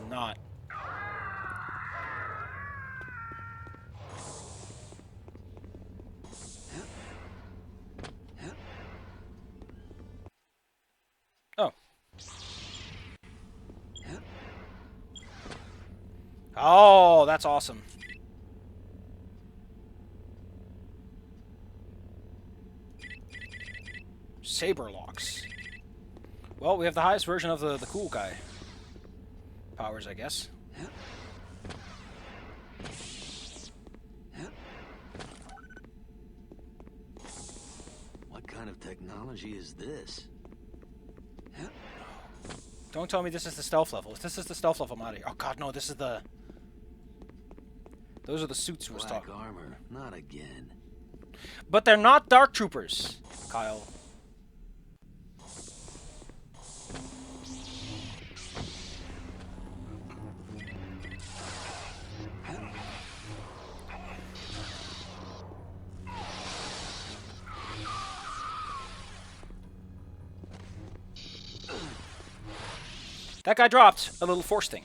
Not. Oh. Oh, that's awesome. Saber locks. Well, we have the highest version of the cool guy powers, I guess. What kind of technology is this? Don't tell me this is the stealth level. If this is the stealth level, I'm out of here. Oh god, no, this is the... Those are the suits we was talking. Black armor, not again. But they're not Dark Troopers, Kyle. That guy dropped a little force thing.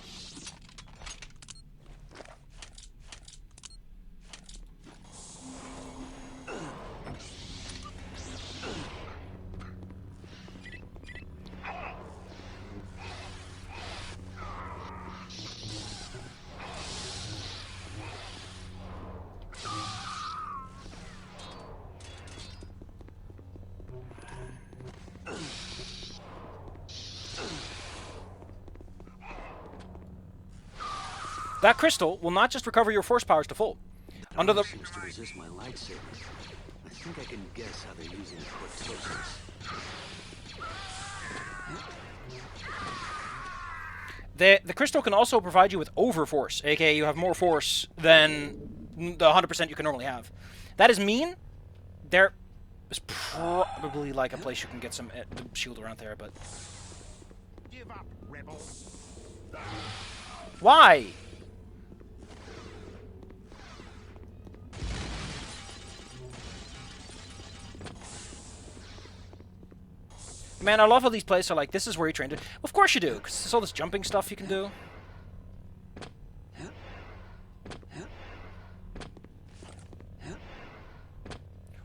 That crystal will not just recover your force powers to full. Under the seems to resist my lightsaber. I think I can guess how they're using cortosis. The crystal can also provide you with over force, aka you have more force than the 100% you can normally have. That is mean. There is probably like a place you can get some shield around there, but Give up, rebel. why? Man, I love how these places are like, this is where you trained it. Of course you do, because there's all this jumping stuff you can do.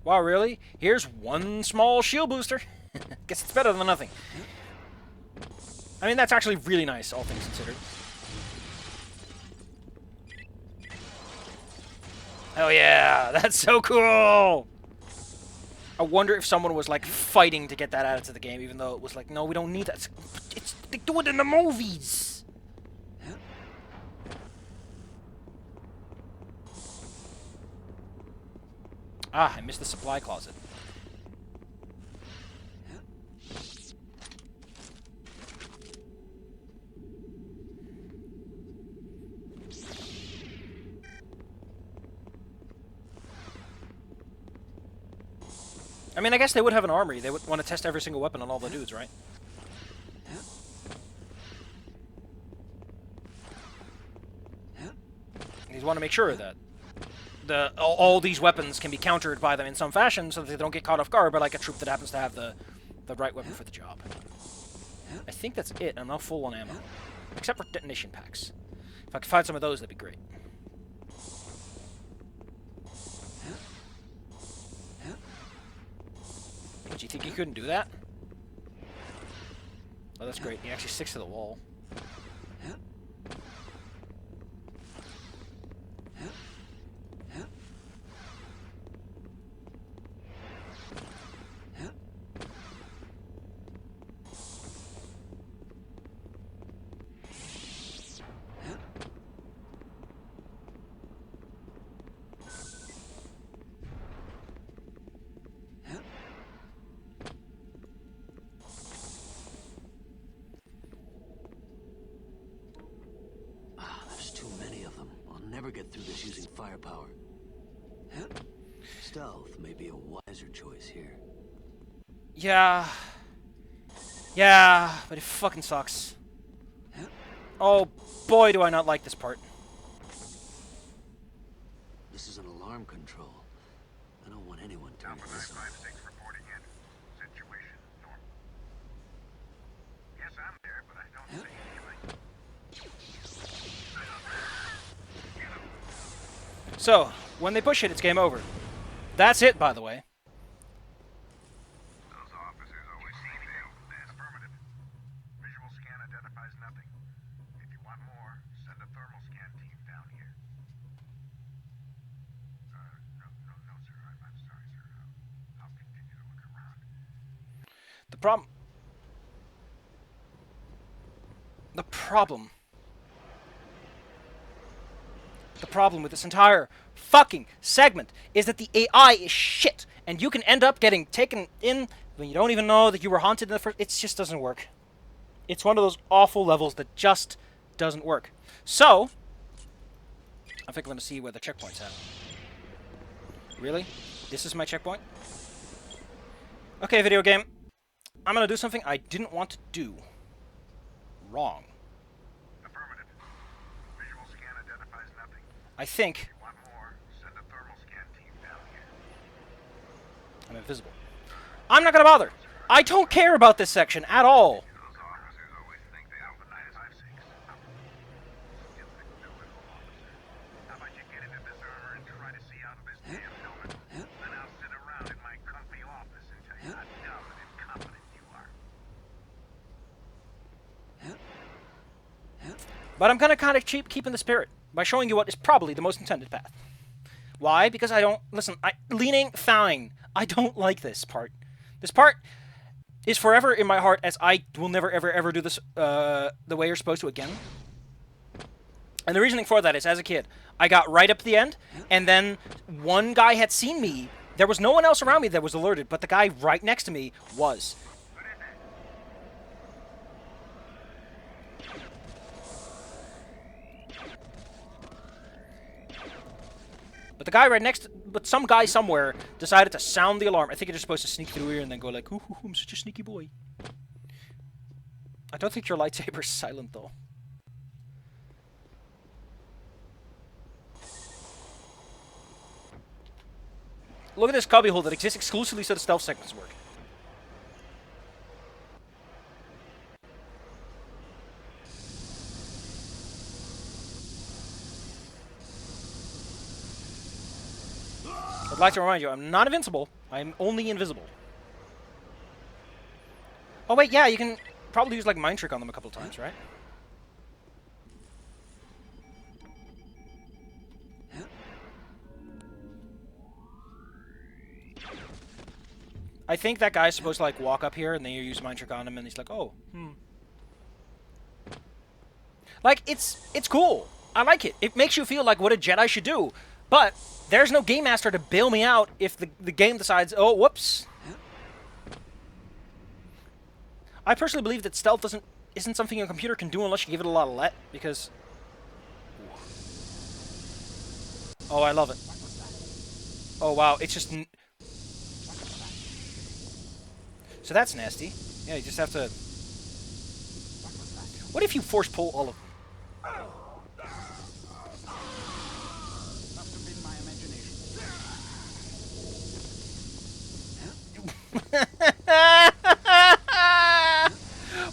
Wow, really? Here's one small shield booster. Guess it's better than nothing. I mean, that's actually really nice, all things considered. Oh yeah, that's so cool! I wonder if someone was like fighting to get that added to the game, even though it was like, no, we don't need that. They do it in the movies. Ah, I missed the supply closet. I mean, I guess they would have an armory. They would want to test every single weapon on all the dudes, right? You want to make sure that all these weapons can be countered by them in some fashion so that they don't get caught off guard by like a troop that happens to have the right weapon for the job. I think that's it. I'm now full on ammo. Except for detonation packs. If I could find some of those, that'd be great. Do you think he couldn't do that? Oh, that's great. He actually sticks to the wall. Get through this using firepower. Stealth may be a wiser choice here. Yeah. Yeah, but it fucking sucks. Oh boy, do I not like this part. This is an alarm control. Alpha 956 reporting in. Situation normal. Yes, I'm there, but I don't see anything. So, when they push it, it's game over. That's it, by the way. Those officers always see anything. Affirmative. Visual scan identifies nothing. If you want more, send a thermal scan team down here. No, sir. I'm sorry, sir. I'll continue to look around. The problem with this entire fucking segment is that the AI is shit, and you can end up getting taken in when you don't even know that you were haunted in the first. It just doesn't work. It's one of those awful levels that just doesn't work. So, I think I'm going to see where the checkpoint's at. Really? This is my checkpoint? Okay, video game. I'm going to do something I didn't want to do. Wrong. Affirmative. Visual scan identifies nothing. I think If you want more, send a thermal scan team down here. I'm invisible. I'm not going to bother. I don't care about this section at all. Those officers always think they Alpha 956. Still no little officer. How about you get into this armor and try to see out of this damn helmet? Then I'll sit around in my comfy office and tell you how dumb and incompetent you are. But I'm going to kind of keep in the spirit by showing you what is probably the most intended path. Why? Because I don't... Listen, leaning, fine. I don't like this part. This part is forever in my heart, as I will never, ever, ever do this the way you're supposed to again. And the reasoning for that is, as a kid, I got right up to the end, and then one guy had seen me. There was no one else around me that was alerted, but the guy right next to me was. But some guy somewhere decided to sound the alarm. I think you're just supposed to sneak through here and then go like, ooh, I'm such a sneaky boy. I don't think your lightsaber's silent, though. Look at this cubbyhole that exists exclusively so the stealth segments work. I'd like to remind you, I'm not invincible. I'm only invisible. Oh wait, yeah, you can probably use like mind trick on them a couple times, right? I think that guy's supposed to like walk up here and then you use mind trick on him and he's like, oh, Like, it's cool. I like it. It makes you feel like what a Jedi should do. But there's no game master to bail me out if the game decides, oh, whoops. I personally believe that stealth isn't something a computer can do unless you give it a lot of let, because... Oh, I love it. Oh, wow, it's just... So that's nasty. Yeah, you just have to... What if you force pull all of them?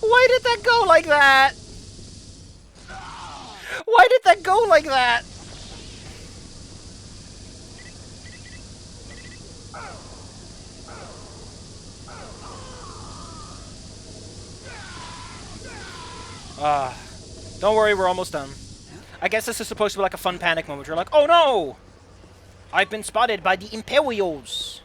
Why did that go like that? Why did that go like that? Don't worry, we're almost done. I guess this is supposed to be like a fun panic moment. You're like, oh no! I've been spotted by the Imperials.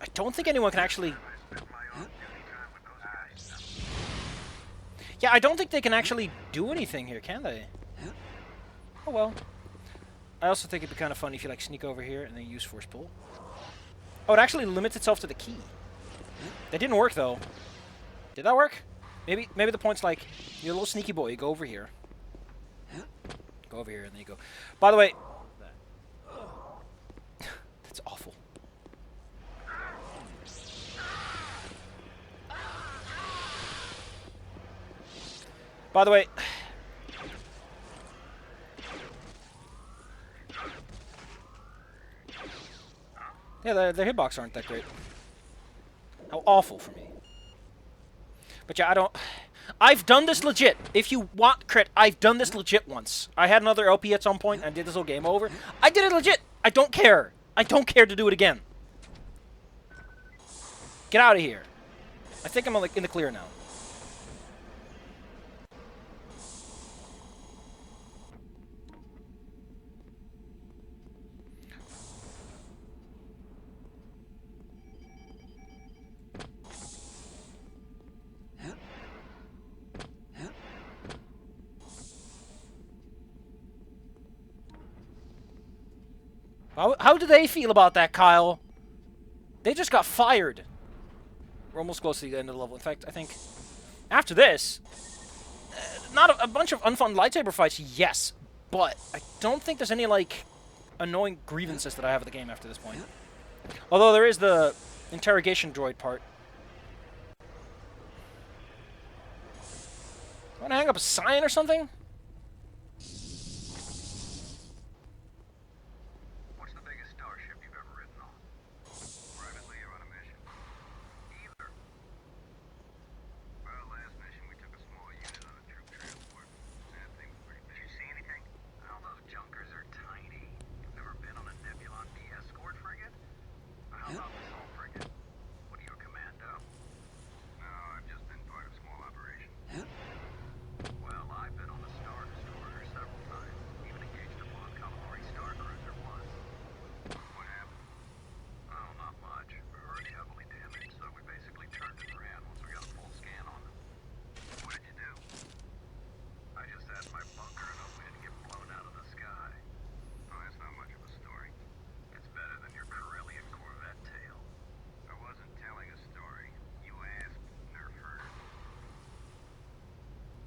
I don't think anyone can actually... Yeah, Yeah, I don't think they can actually do anything here, can they? Oh well. I also think it'd be kind of fun if you like sneak over here and then use force pull. Oh, it actually limits itself to the key. That didn't work though. Did that work? Maybe the point's like, you're a little sneaky boy, you go over here. Go over here and then you go. By the way, that's awful. By the way, yeah, their hitbox aren't that great. How awful for me. But yeah, I've done this legit. If you want crit, I've done this legit once. I had another LP at some point and did this whole game over. I did it legit. I don't care. I don't care to do it again. Get out of here. I think I'm like in the clear now. How do they feel about that, Kyle? They just got fired. We're almost close to the end of the level. In fact, I think after this, not a bunch of unfun lightsaber fights, yes, but I don't think there's any, like, annoying grievances that I have with the game after this point. Although there is the interrogation droid part. Want to hang up a sign or something?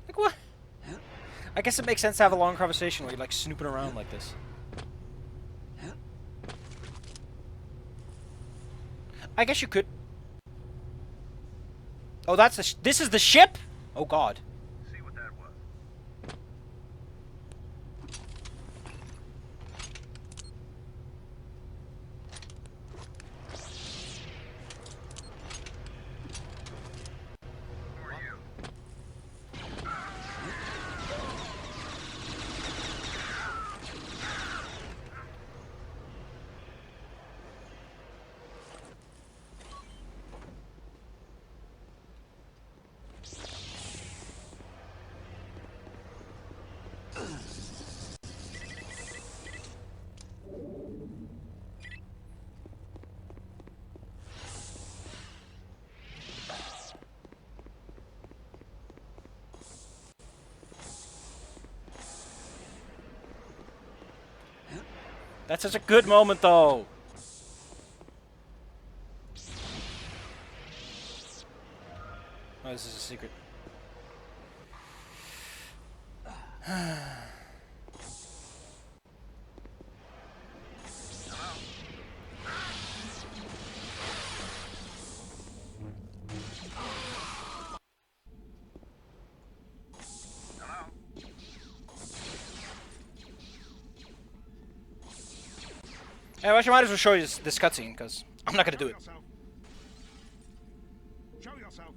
Like, what? I guess it makes sense to have a long conversation where you're, like, snooping around like this. I guess you could. Oh, that's the this is the ship? Oh, God. See what that was. Who are you? That's such a good moment, though. Oh, this is a secret. Yeah, I might as well show you this cutscene, because I'm not going to do it. Show yourself.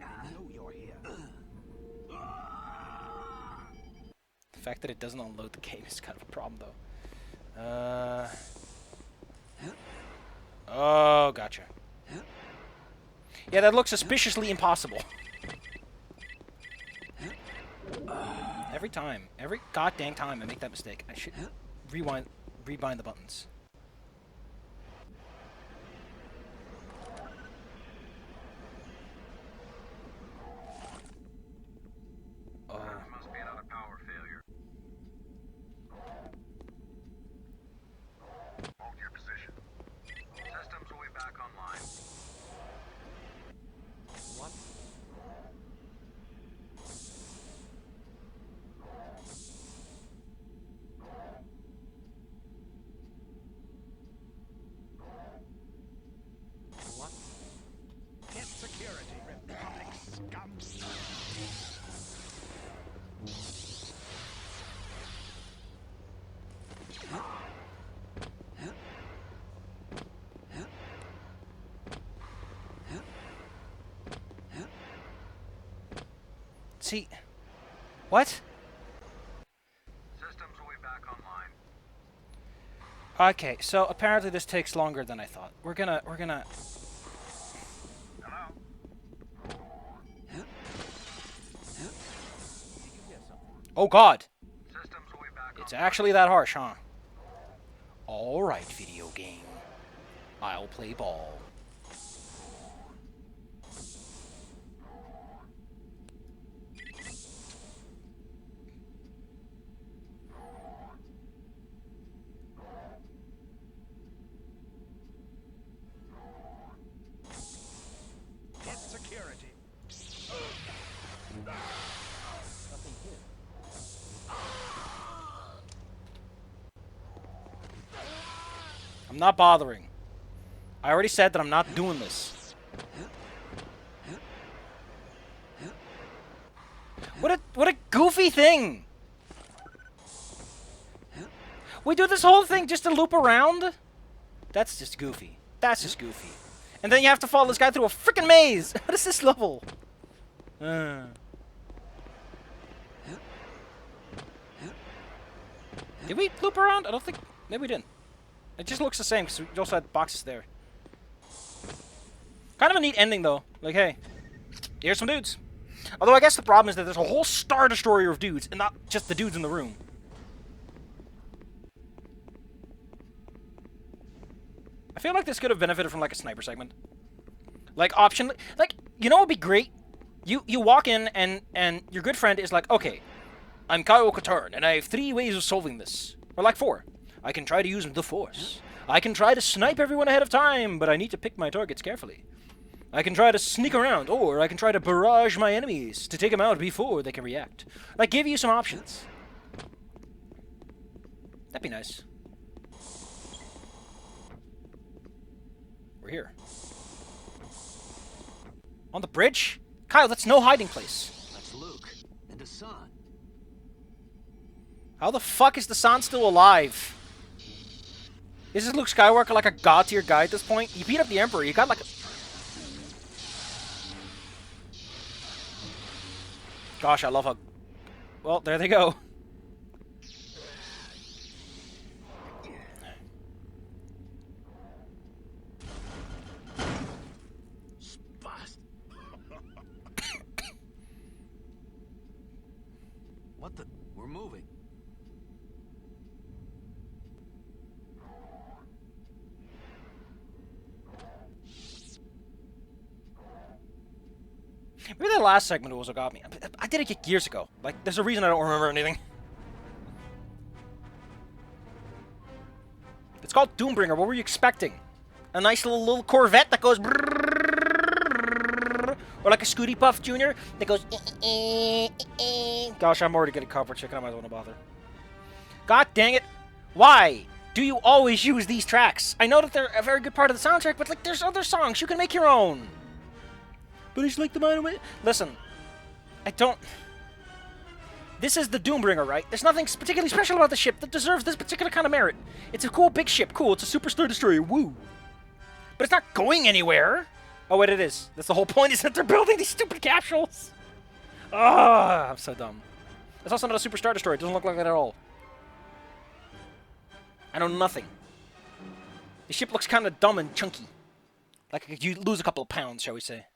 I know you're here. The fact that it doesn't unload the game is kind of a problem, though. Oh, gotcha. Yeah, that looks suspiciously impossible. Every goddamn time I make that mistake, I should rebind the buttons. See, what? Systems will be back online. Okay, so apparently this takes longer than I thought. We're gonna. Hello? Oh God! Systems will be back It's actually that harsh, huh? All right, video game. I'll play ball. Hit security. I'm not bothering. I already said that I'm not doing this. What a goofy thing! We do this whole thing just to loop around? That's just goofy. That's just goofy. And then you have to follow this guy through a freaking maze! What is this level? Did we loop around? I don't think... Maybe we didn't. It just looks the same because we also had boxes there. Kind of a neat ending though. Like, hey, here's some dudes. Although I guess the problem is that there's a whole Star Destroyer of dudes and not just the dudes in the room. I feel like this could have benefited from like a sniper segment. Like option, like, you know what would be great? You walk in and your good friend is like, okay, I'm Kyle Katarn and I have 3 ways of solving this. Or like 4. I can try to use the Force. I can try to snipe everyone ahead of time, but I need to pick my targets carefully. I can try to sneak around, or I can try to barrage my enemies to take them out before they can react. Like, give you some options. That'd be nice. We're here. On the bridge? Kyle, that's no hiding place. That's Luke and Hassan. How the fuck is the San still alive? Is this Luke Skywalker like a god tier guy at this point? You beat up the Emperor, you got like a... Gosh, I love how... Well, there they go. Spast. What the? We're moving. Maybe that last segment was what got me. I did it years ago. Like, there's a reason I don't remember anything. It's called Doombringer. What were you expecting? A nice little Corvette that goes... Or like a Scooty Puff Jr. that goes... Gosh, I'm already good at Copper Chicken. I might as well not bother. God dang it. Why do you always use these tracks? I know that they're a very good part of the soundtrack, but like, there's other songs. You can make your own. But it's like the minor way. Listen, I don't... This is the Doombringer, right? There's nothing particularly special about the ship that deserves this particular kind of merit. It's a cool big ship. Cool, it's a Super Star Destroyer. Woo. But it's not going anywhere. Oh, wait, it is. That's the whole point, is that they're building these stupid capsules. Ah, I'm so dumb. It's also not a Super Star Destroyer. It doesn't look like that at all. I know nothing. The ship looks kind of dumb and chunky. Like you lose a couple of pounds, shall we say.